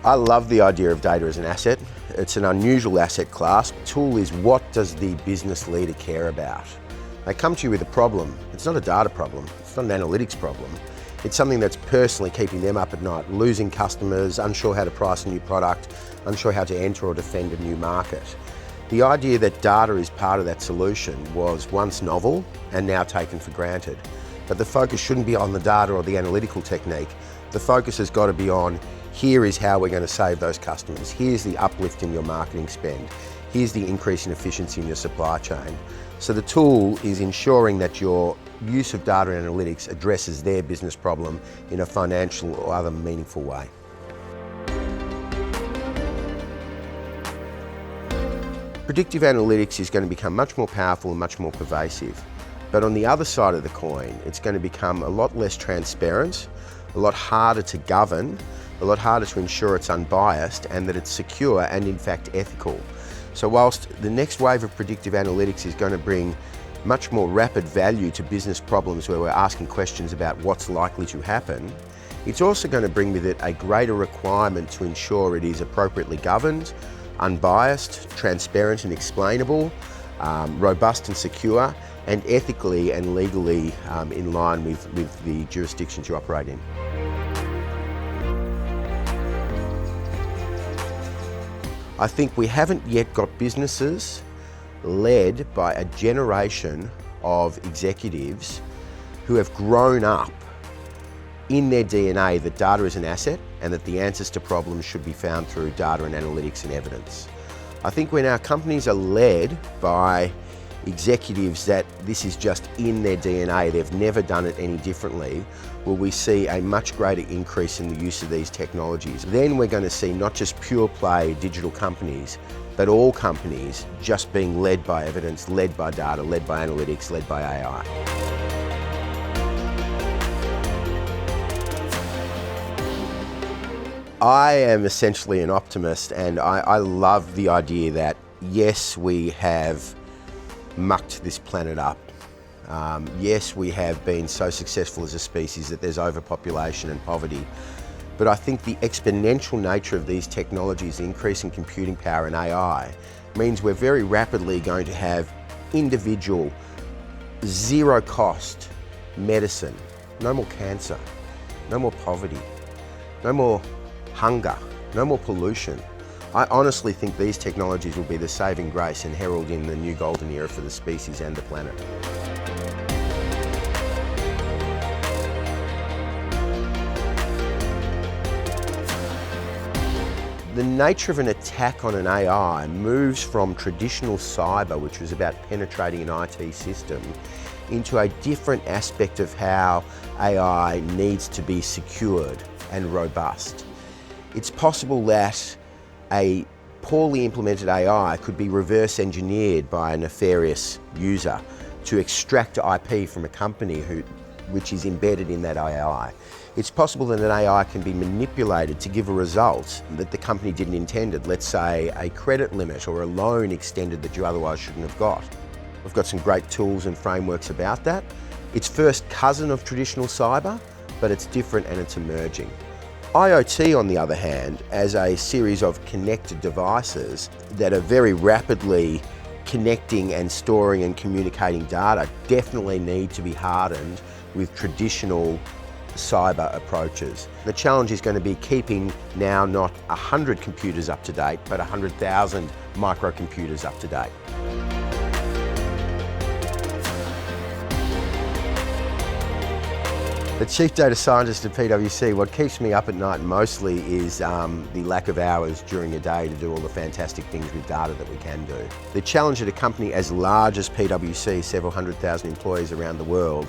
I love the idea of data as an asset. It's an unusual asset class. The tool is, what does the business leader care about? They come to you with a problem. It's not a data problem. It's not an analytics problem. It's something that's personally keeping them up at night, losing customers, unsure how to price a new product, unsure how to enter or defend a new market. The idea that data is part of that solution was once novel and now taken for granted. But the focus shouldn't be on the data or the analytical technique. The focus has got to be on, here is how we're going to save those customers. Here's the uplift in your marketing spend. Here's the increase in efficiency in your supply chain. So the tool is ensuring that your use of data and analytics addresses their business problem in a financial or other meaningful way. Predictive analytics is going to become much more powerful and much more pervasive. But on the other side of the coin, it's going to become a lot less transparent, a lot harder to govern, a lot harder to ensure it's unbiased and that it's secure and in fact ethical. So whilst the next wave of predictive analytics is going to bring much more rapid value to business problems where we're asking questions about what's likely to happen, it's also going to bring with it a greater requirement to ensure it is appropriately governed, unbiased, transparent and explainable, robust and secure, and ethically and legally in line with the jurisdictions you operate in. I think we haven't yet got businesses led by a generation of executives who have grown up in their DNA that data is an asset and that the answers to problems should be found through data and analytics and evidence. I think when our companies are led by executives that this is just in their DNA, they've never done it any differently, will we see a much greater increase in the use of these technologies. Then we're going to see not just pure play digital companies, but all companies just being led by evidence, led by data, led by analytics, led by AI. I am essentially an optimist, and I love the idea that yes, we have mucked this planet up. Yes, we have been so successful as a species that there's overpopulation and poverty. But I think the exponential nature of these technologies, the increase in computing power and AI, means we're very rapidly going to have individual, zero-cost medicine. No more cancer, no more poverty, no more hunger, no more pollution. I honestly think these technologies will be the saving grace and herald in the new golden era for the species and the planet. The nature of an attack on an AI moves from traditional cyber, which was about penetrating an IT system, into a different aspect of how AI needs to be secured and robust. It's possible that a poorly implemented AI could be reverse engineered by a nefarious user to extract IP from a company which is embedded in that AI. It's possible that an AI can be manipulated to give a result that the company didn't intend. Let's say a credit limit or a loan extended that you otherwise shouldn't have got. We've got some great tools and frameworks about that. It's first cousin of traditional cyber, but it's different and it's emerging. IoT, on the other hand, as a series of connected devices that are very rapidly connecting and storing and communicating data, definitely need to be hardened with traditional cyber approaches. The challenge is going to be keeping now not 100 computers up to date, but 100,000 microcomputers up to date. The Chief Data Scientist at PwC, what keeps me up at night mostly is the lack of hours during a day to do all the fantastic things with data that we can do. The challenge at a company as large as PwC, several 100,000 employees around the world,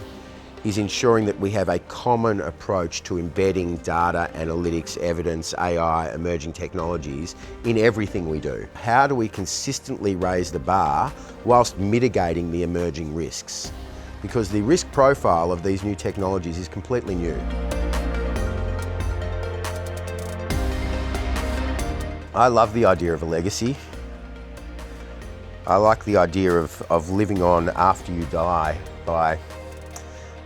is ensuring that we have a common approach to embedding data, analytics, evidence, AI, emerging technologies in everything we do. How do we consistently raise the bar whilst mitigating the emerging risks? Because the risk profile of these new technologies is completely new. I love the idea of a legacy. I like the idea of living on after you die by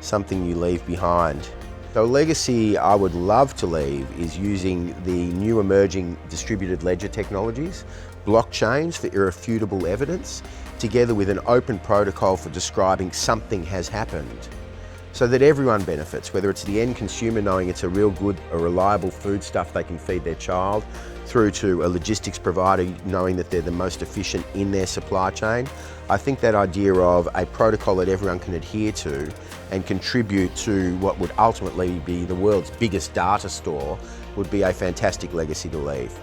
something you leave behind. The legacy I would love to leave is using the new emerging distributed ledger technologies, blockchains for irrefutable evidence, together with an open protocol for describing something has happened, so that everyone benefits, whether it's the end consumer knowing it's a real good, a reliable foodstuff they can feed their child, through to a logistics provider knowing that they're the most efficient in their supply chain. I think that idea of a protocol that everyone can adhere to and contribute to what would ultimately be the world's biggest data store would be a fantastic legacy to leave.